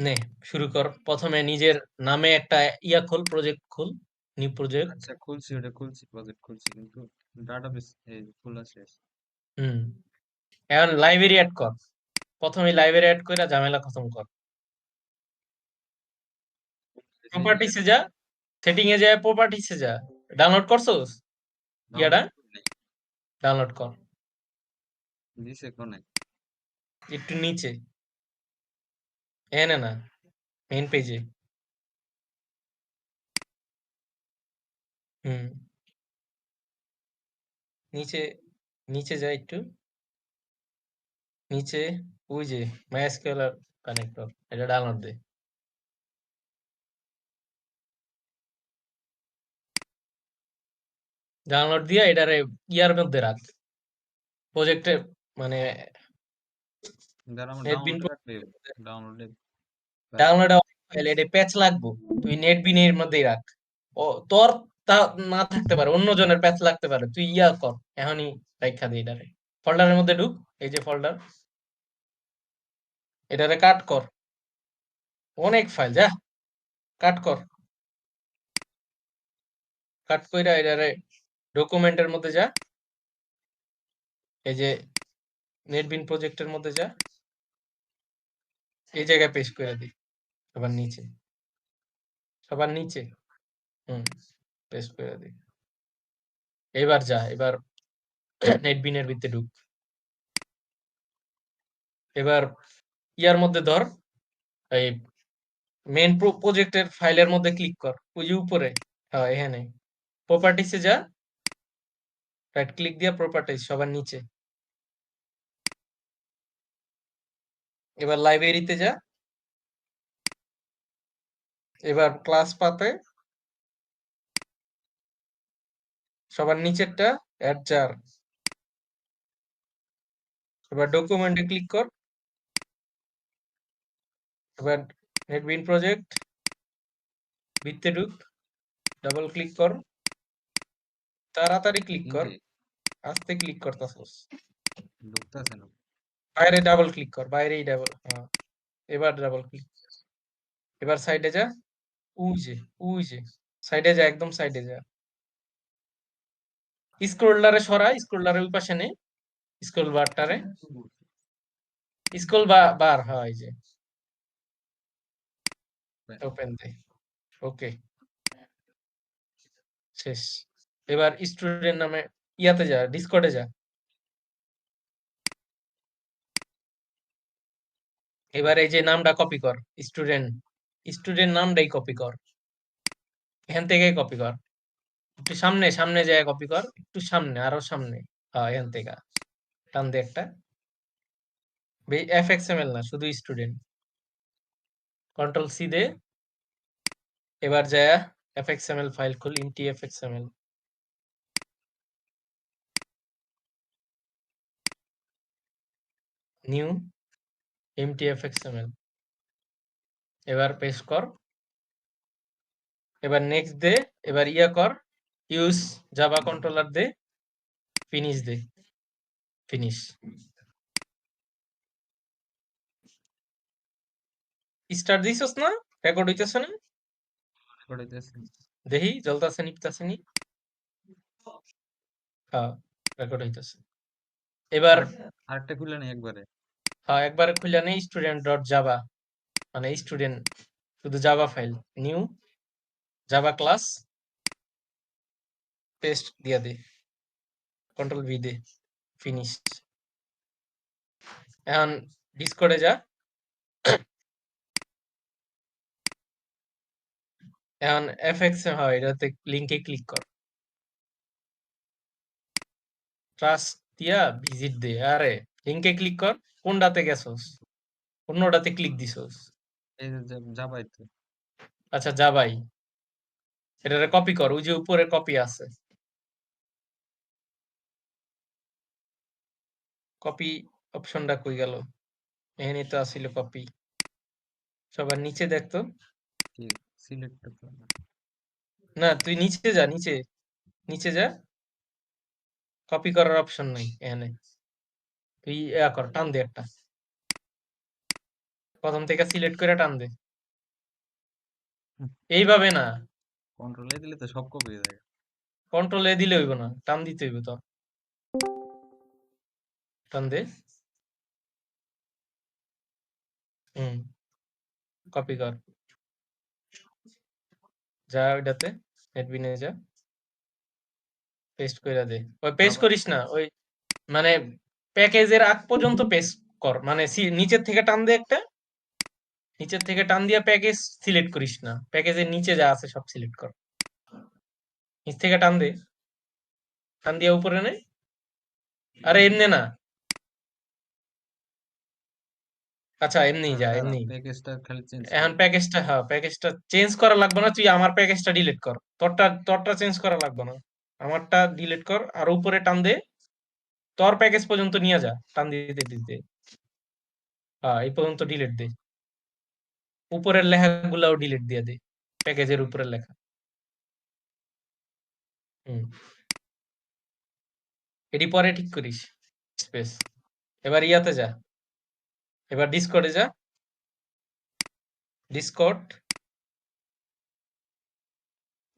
নে শুরু কর। প্রথমে নিজের নামে একটা ইয়া খোল, প্রজেক্ট খোল, নিউ প্রজেক্ট। আচ্ছা খুলছি, ওটা খুলছি, প্রজেক্ট খুলছি, কিন্তু ডাটাবেস এই খোলা শেষ। হুম, এখন লাইব্রেরি অ্যাড কর। প্রথমে লাইব্রেরি অ্যাড করে ঝামেলা খতম কর। এই যে প্রপার্টিসে যা, সেটিং এ যায়, প্রপার্টিসে যা। ডাউনলোড করছোস? ইয়াটা ডাউনলোড নেই, ডাউনলোড কর। দিছে কোনে? একটু নিচে, এনে না, মেইন পেজে। হুম, নিচে, নিচে যা একটু নিচে, ওই যে মাইস্কুয়াল কানেক্টর, এটা ডাউনলোড দে। ডাউনলোড দিয়া এটারে ইয়ার মধ্যে রাখ, প্রজেক্টে, মানে যারা আমার নেটবিন। ডাউনলোডে রাখলে ডাউনলোডে বাইরে ডাউনলোড ফাইল এটা প্যাচ লাগবো, তুই নেটবিনের মধ্যেই রাখ। ও তোর তা না থাকতে পারে, অন্য জনের প্যাচ লাগতে পারে, তুই ইয়া কর এখনই, রাইখা দে এটারে। ফোল্ডারের মধ্যে ঢুক, এই যে ফোল্ডার, এটারে কাট কর। অনেক ফাইল, যা কাট কর। কাট কইরা এটারে ডকুমেন্টের মধ্যে যা, এই যে নেটবিন প্রজেক্টের মধ্যে যা, এই জায়গায় পেস্ট করে দি। সবার নিচে, সবার নিচে। হুম, পেস্ট করে দি। এবার যা, এবার নেটবিনের ভিতরে ঢুক। এবার ইয়ার মধ্যে ধর, এই মেইন প্রজেক্টের ফাইলের মধ্যে ক্লিক কর, ওই যে উপরে। হ্যাঁ, এখানে প্রপার্টিসে যা, রাইট ক্লিক দিয়া প্রপার্টিস, সবার নিচে। এবার লাইব্রেরিতে যা, এবার ক্লাস পাতে সবার নিচেরটা অ্যাড জার। এবার ডকুমেন্টে ক্লিক কর। এবার নেটবিন প্রজেক্ট ভিতরে ঢুক, ডাবল ক্লিক কর, তাড়াতাড়ি ক্লিক কর, কিন্তু আস্তে ক্লিক করতাছস। ঢুকতেছে না। বাইরে ডাবল ক্লিক কর, বাইরেই ডাবল, হ্যাঁ। এবার ডাবল ক্লিক, এবার সাইডে যা, উই যে, উই যে সাইডে যা, একদম সাইডে যা। স্ক্রোলারে সরা, স্ক্রোলারের ওই পাশে নে, স্ক্রোল বারটারে, স্ক্রোল বার, হয় এই যে, ওপেন দে। ওকে, শেষ। এবার স্টুডেন্ট নামে ইয়াতে যা, ডিসকর্ডে যা। এবার এই যে নামটা কপি কর, স্টুডেন্ট, স্টুডেন্ট নামটাই কপি কর, এখান থেকে কপি কর। একটু সামনে, সামনে যায় কপি কর, একটু সামনে, আরো সামনে। হ্যাঁ, এখান থেকে টান দে একটা। এফএক্সএমএল না, শুধু স্টুডেন্ট। কন্ট্রোল সি দে। এবার যায় এফএক্সএমএল ফাইল খুল, ইনটি এফএক্সএমএল। New MT এফএক্সএমএল। এবার পেস্ট কর। এবার নেক্সট দে। এবার ইয়া কর, ইউজ জাভা কন্ট্রোলার দে, ফিনিশ দে, ফিনিশ। স্টার্ট দিছস না? রেকর্ড হইতেছে না? করাইতেছে। দেখি জ্বলতাছে, নিপতাছে নি? হ্যাঁ, রেকর্ড হইতেছে। এবার আর আরেকটা খুলে নেই একবারে। হ্যাঁ, একবার খুলে নেই স্টুডেন্ট ডট জাভা, মানে স্টুডেন্ট শুধু Java file, new Java class, paste দিয়া দে, কন্ট্রোল ভি দে, ফিনিশ। এখন ডিসকর্ডে যা। এখন এফএক্স হয়, এটাতে লিংকে ক্লিক কর, ট্রাস্ট দিয়া ভিজিট দে। আরে লিংকে ক্লিক কর, কোনটাতে গেছস? অন্যটাতে ক্লিক দিছস। এই যে যাবাইতে আচ্ছা, জাভাই, এটারে কপি কর, ওই যে উপরে কপি আছে, কপি অপশনটা কই গেল? এখানে তো আসিল কপি। সবার নিচে দেখতো। কি সিলেক্ট করতে হবে? না, তুই নিচে যা, নিচে, নিচে যা। কপি করার অপশন নাই এখানে, তুই ইয়া কর, টান দে একটা। প্রথম থেকে সিলেক্ট করে টান দে। এইভাবে না, কন্ট্রোল এ দিলে তো সব কপি হয়ে যায়। কন্ট্রোল এ দিলে হইব না, টান দিতে হইব তো। টান দে। হুম, কপি কর। যা ওইটাতে, নেটবিনে যা, পেস্ট কইরা দে। ওই পেস্ট আবার করিস না, ওই মানে প্যাকেজের আগ পর্যন্ত পেস্ট কর, মানে নিচের থেকে টান দে একটা, নিচের থেকে টান দিয়া প্যাকেজ সিলেক্ট করিস না, প্যাকেজের নিচে যা আছে সব সিলেক্ট কর। নিচ থেকে টান দে, টান দিয়া উপরে নে। আরে এমনি না, আচ্ছা এমনি যা, দাঁড়া, এমনি। প্যাকেজটা খালি চেঞ্জ এখন করি। প্যাকেজটা, হ্যাঁ প্যাকেজটা চেঞ্জ করা লাগবে না, তুই আমার প্যাকেজটা ডিলিট কর, তোরটা চেঞ্জ করা লাগবে না, আমারটা ডিলিট কর আর উপরে টান দে, তোর প্যাকেজ পর্যন্ত নিয়ে যা, টান দিতে দিতে। হ্যাঁ এই পর্যন্ত ডিলিট দে, উপরের লেখাগুলাও ডিলিট দিয়ে দে, প্যাকেজের উপরের লেখা। হুম, এটি পরে ঠিক করিস, স্পেস। এবার ইয়াতে যা, এবার ডিসকর্ডে যা, ডিসকর্ড।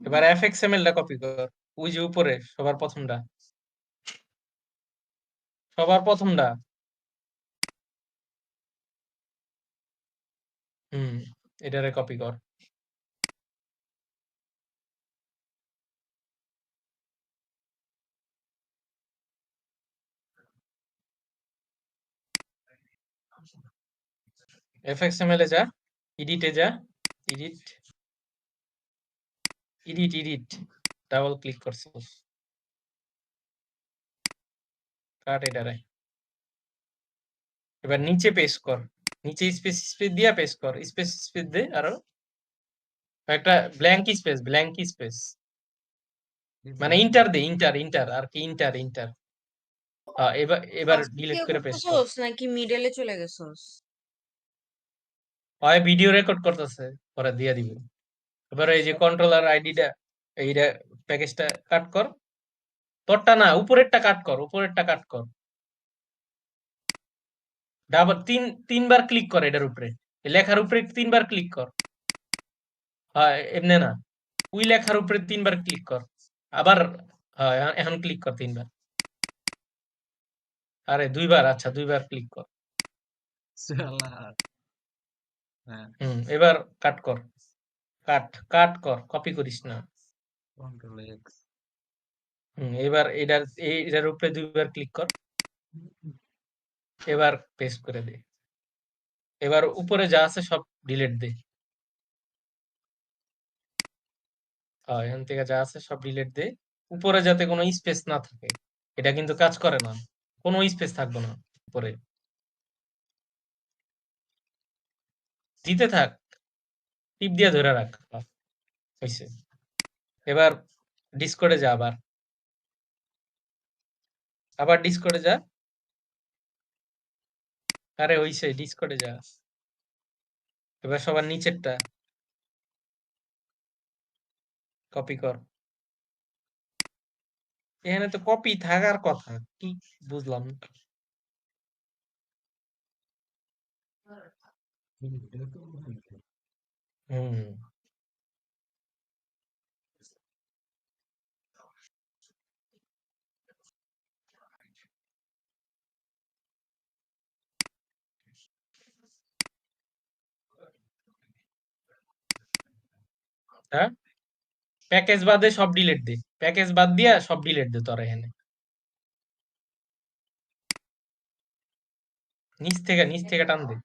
এবার fxml টা কপি কর, ওই যে উপরে সবার প্রথমটা, সবার প্রথমটা। হুম, এটারে কপি কর। fxml এ যা, এডিটে যা, এডিট, এডিট, ডাবল ক্লিক করছিস, কাট এটারে। এবার নিচে পেস্ট কর, নিচে স্পেস স্পেস দিয়া পেস্ট কর, স্পেস স্পেস দে আরো একটা, ব্ল্যাঙ্ক স্পেস, মানে ইন্টার দে, ইন্টার আর কি, ইন্টার। এবার এবার ফার্স্ট ডিলিট থেকে করে পেস্ট কর। করতেছস নাকি মিডলে চলে গেছস? হয় ভিডিও রেকর্ড করতেছে, পরে দিয়ে দিব। এবার এই যে কন্ট্রোলার আইডিটা, এইটা প্যাকেজটা কাট কর, তোরটা না উপরেরটা কাট কর, উপরেরটা কাট কর। ডাবল তিনবার ক্লিক কর এটার উপরে, এই লেখার উপরে তিনবার ক্লিক কর। হয় এমনি না, ওই লেখার উপরে তিনবার ক্লিক কর, আবার হয় এখন ক্লিক কর তিনবার, আরে দুইবার, আচ্ছা দুইবার ক্লিক কর। শালা। হ্যাঁ, এবার কাট কর, কাট কর, কপি করিস না। Control x. এবার এটার উপরে দুইবার ক্লিক কর, এবার পেস্ট করে দে। এবার উপরে যা আছে সব ডিলিট দে। এখান থেকে যা আছে সব ডিলিট দে, উপরে যাতে কোনো স্পেস না থাকে, এটা কিন্তু কাজ করে না, কোনো স্পেস থাকবে না উপরে, দিতে থাক, টিপ দিয়ে ধরে রাখ, হয়েছে। এবার ডিসকর্ডে যা, আবার আবার ডিসকর্ডে যা, আরে হইছে, ডিসকর্ডে যা। এবার সবার নিচেরটা কপি কর, এখানে তো কপি থাকার কথা, কি বুঝলাম না। হুম, হ্যাঁ প্যাকেজ বাদে সব ডিলিট দে, প্যাকেজ বাদ দিয়া সব ডিলিট দে তোর এখানে, নিচ থেকে টান দে।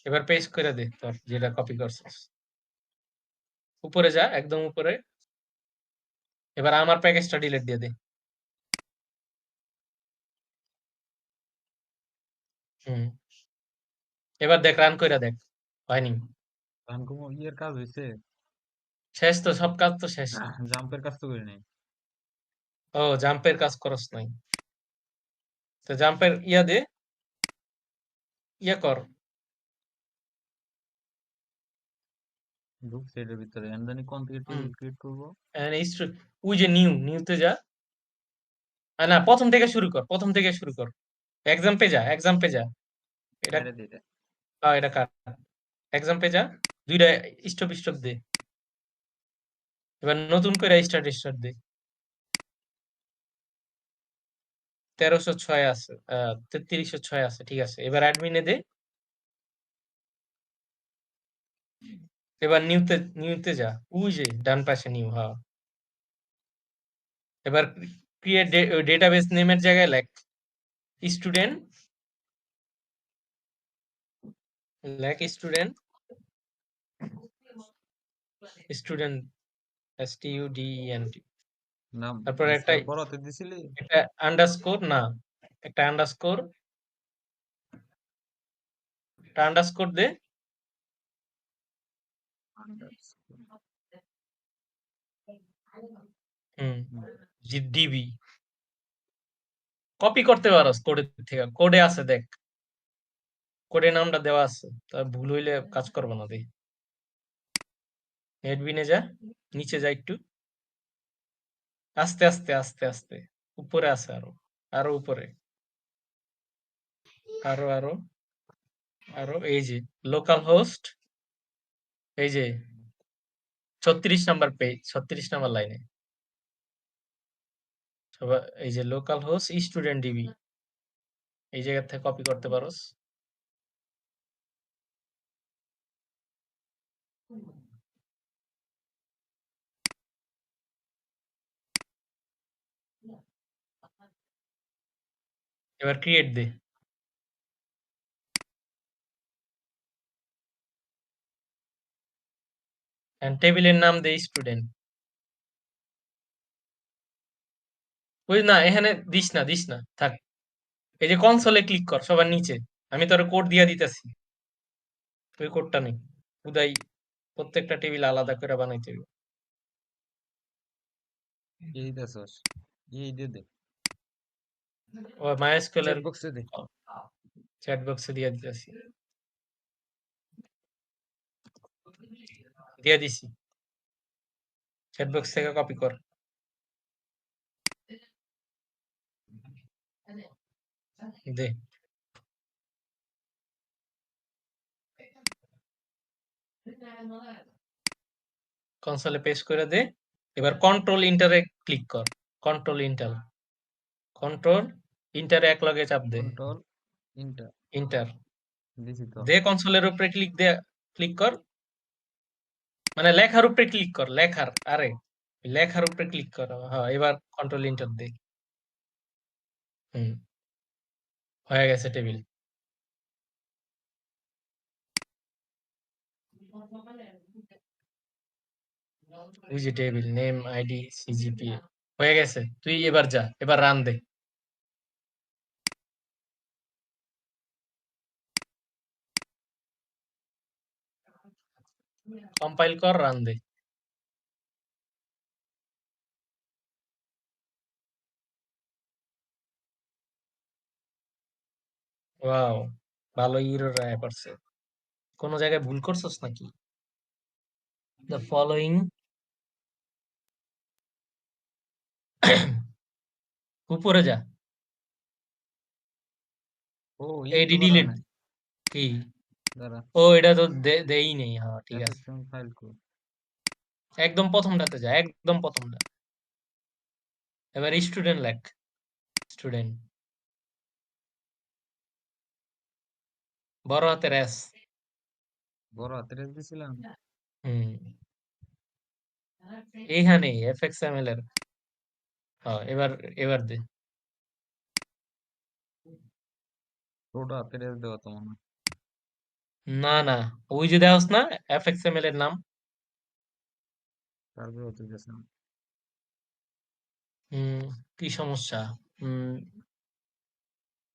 এবার পেস্ট করে দে তোর যেটা কপি করছিস, উপরে যা, একদম উপরে। এবার আমার প্যাকেজটা ডিলিট দিয়ে দে। হুম, এবার দেখ, রান কইরা দেখ, হয়নি। রানকুমো ইয়ের কাজ হয়েছে। শেষ তো, সব কাজ তো শেষ। জাম্পের কাজ তো করি নাই। ও জাম্পের কাজ করস নাই, তো জাম্পের ইয়া দে, ইয়া কর। ঢুকছে এটার ভিতরে, এন্ড জানি কোন থেকে হুম, টেবিল ক্রিয়েট করবো। ওই যে নিউতে যা, না প্রথম থেকে শুরু কর, প্রথম থেকে শুরু কর। এক্সাম পে যা এটা বাইরে দিতে এটা কাট এক্সাম পে যা দুইটা স্টপ স্টপ দে এবার নতুন করে স্টার্ট দে 1306 আছে 3306 আছে ঠিক আছে এবার অ্যাডমিনে দে এবার নিউতে যা ওই যে ডান পাশে নিউ হ্যাঁ এবার ক্রিয়েট ডেটাবেস নেমের জায়গায় লেখ স্টুডেন্ট স্টুডেন্ট স্টুডেন্ট STUDENT নাম তারপর একটা স্পেল বড় হাতে দিছিলি একটা আন্ডারস্কোর না একটা আন্ডারস্কোর দে হুম ডিবি কপি করতে পারস কোডের থেকে কোডে আছে দেখ কোডে নামটা দেওয়া আছে তা ভুল হইলে কাজ করবো না দেখ এডমিনে যা নিচে যা একটু আস্তে উপরে আছে আরো আরো উপরে আরো আরো এই যে লোকাল হোস্ট এই যে 36 নাম্বার পেজ 36 নাম্বার লাইনে এই যে লোকাল হোস্ট স্টুডেন্ট ডিবি এই জায়গা থেকে কপি করতে পারোস এবার ক্রিয়েট দে এন্ড টেবিলের নাম দে স্টুডেন্ট ওই না এখানে দিস না থাক এই যে কনসোলে ক্লিক কর সবার নিচে আমি তোর কোড দিয়া দিতেছি ওই কোডটা নেই উদাই প্রত্যেকটা টেবিল আলাদা করে বানাইতে হবে এই দেছস এই দে দে ও মাইএসকিউএল চ্যাট এর বক্সে দে চ্যাট বক্সে দিয়ে দিতেছি দিয়ে দিছি চ্যাট বক্স থেকে কপি কর দে কনসোলে পেস্ট করে দে এবার কন্ট্রোল ইন্টারে ক্লিক কর কন্ট্রোল ইন্টারে এক লগে চাপ দে কন্ট্রোল ইন্টার ইন্টার দিছি তো দে কনসোলের উপরে ক্লিক কর মানে লেখার উপরে ক্লিক কর লেখার উপরে ক্লিক কর হ্যাঁ এবার কন্ট্রোল ইন্টার দে হুম হয়ে গেছে টেবিল ওই যে টেবিল নেম আইডি সিজিপিএ হয়ে গেছে তুই এবার যা এবার রান দে কম্পাইল কর রান দে ওয়াও ভালো ইরর আয় পড়ছে কোন জায়গায় ভুল করছস নাকি দ্য ফলোইং উপরে যা ও ই তো এডি করা ডিলিট নাই কি দাঁড়া ও এটা তো দেই নেই হ্যাঁ ঠিক আছে এফএক্সএম ফাইল কো একদম প্রথমটাতে যা একদম প্রথমটা এবার স্টুডেন্ট লেখ স্টুডেন্ট বড় হাতের এস বড় হাতের এস দিছিলাম হুম এইখানে এফএক্সএমএল এর হ্যাঁ এবার দে ছোট হাতের এস দেওয়া তো মনে হয়। না ওই যে দেওয়াস না এফএক্সএমএল এর নাম তারপরে হতে গেছে না। হুম কি সমস্যা হুম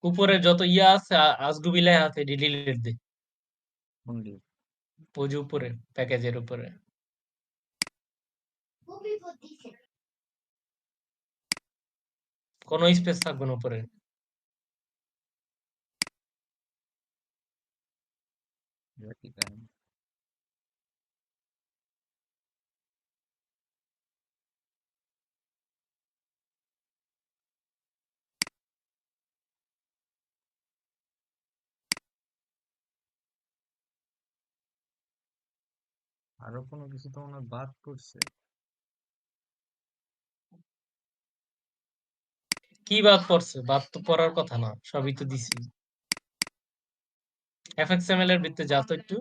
উপরে যত ইয়া আছে আজগুবি লেখা আছে ডিলিট দে কোনটি ওই যে উপরে প্যাকেজের উপরে কোনো স্পেস থাকবে না উপরে ঠিক আছে আরো কোনো কিছু তো মনে হয় বাদ পড়ছে। কি বাদ পড়ছে? বাদ তো পড়ার কথা না, সবই তো দিছি। এফএক্সএমএল এর ভিতরে যা তো একটু।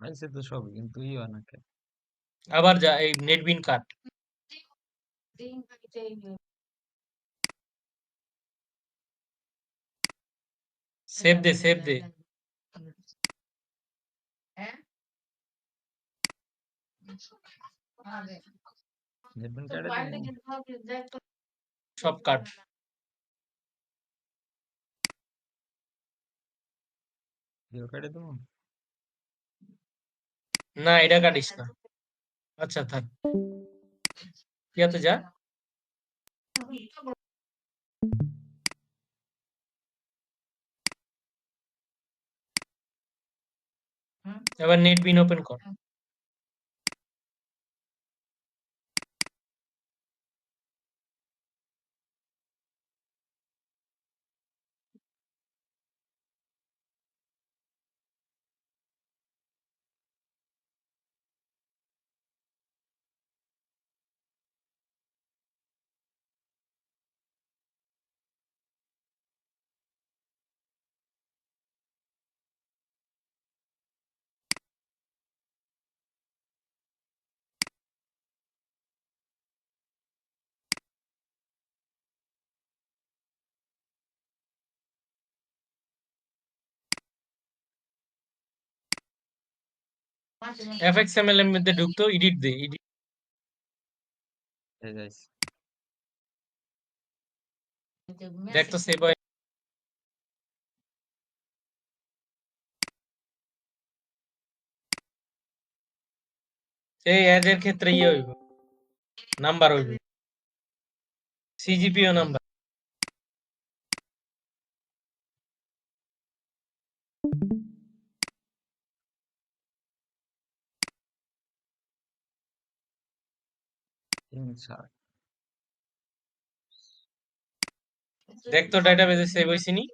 আইছে তো সবই, কিন্তু ই হয় না কেন? আবার যা, এই নেটবিন কাট। সেভ দে, সেভ দে। নেটবিন কাটে দেবো? সব কাট। ইও কাটে দেবো? না, এটা কাটিস না। আচ্ছা থাক, ইয়াতে যা। এবার নেটবিন ওপেন কর। এফএক্সএমএল এর মধ্যে ঢুকতো, এডিট দে, এডিট। এই যাইছে। দেখ তো সেভ হয়। এই এর ক্ষেত্রে ইয়ে হইব, নাম্বার হইব, সিজিপিও নাম্বার। ছাড়। দেখ তো ডাটাবেজে সেভ হইছে নি?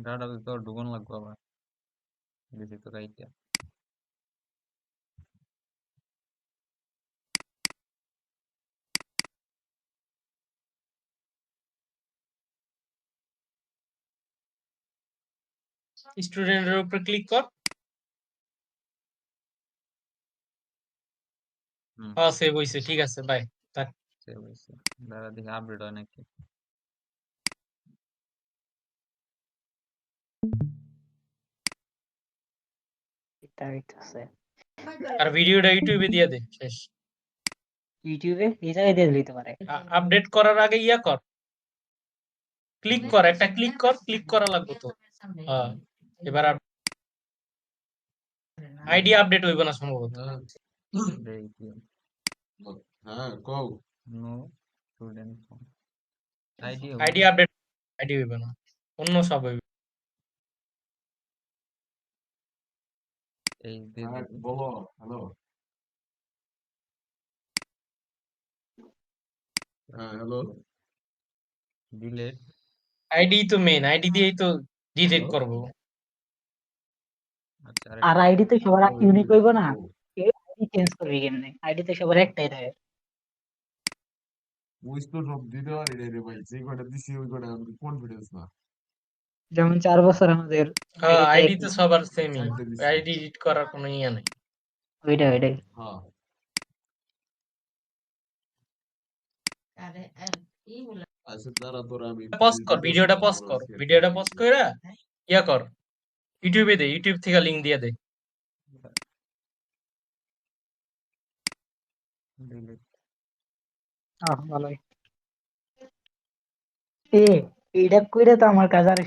ডাটাবেস তো ঢুকান লাগবে আবার। দিছি তো রাইটা। স্টুডেন্টের উপর ক্লিক কর। হুম, হ্যাঁ সেভ হইছে, ঠিক আছে, বাই। থাক। সেভ হয়েছে। দাঁড়া দেখি আপডেট হয় নাকি। এটা হইতাছে আর ভিডিওটা ইউটিউবে দিয়ে দে, শেষ। ইউটিউবে এই জায়গায় দিয়ে দিতে পারে। আপডেট করার আগে ইয়া কর, ক্লিক কর, একটা ক্লিক কর, ক্লিক করা লাগবে তো। হ্যাঁ, এবার আইডি আপডেট হইব না সম্ভবত। দেখি। হ্যাঁ কও। No student ID ID update, ID হইব না, অন্য সব হইব। এই হ্যাঁ বলো, হ্যালো। হ্যাঁ হ্যালো। ডিলেট। আইডি তো মেইন, আইডি দিয়েই তো ডিটেক্ট করব। আচ্ছা আর আরেকটা। আইডি তো সবার ও, ইউনিক হইব না, ও। আইডি চেঞ্জ করবি কেমনে? আইডি তো সবার একটাই থাকে। বুঝ তো সব দিতে পারি রে ভাই, যে কয়টা দিছি ওই কয়টা কনফিডেন্স না। যেমন 4 বছর আমাদের হ্যাঁ, আইডিতে আইডি তো সবার সেমই, চারটে দিছি। আইডি এডিট করার কোনো ইয়া নাই। ওইটাই হ্যাঁ আচ্ছা তারা তোরা আমি পজ কর, ভিডিওটা পজ কর, ভিডিওটা পজ কইরা ইয়া কর, ইউটিউবে দে, ইউটিউব থেকে লিংক দিয়ে দে। ডিলেট। ভালোই। এ এইটা কইরা তো আমার কাজ আর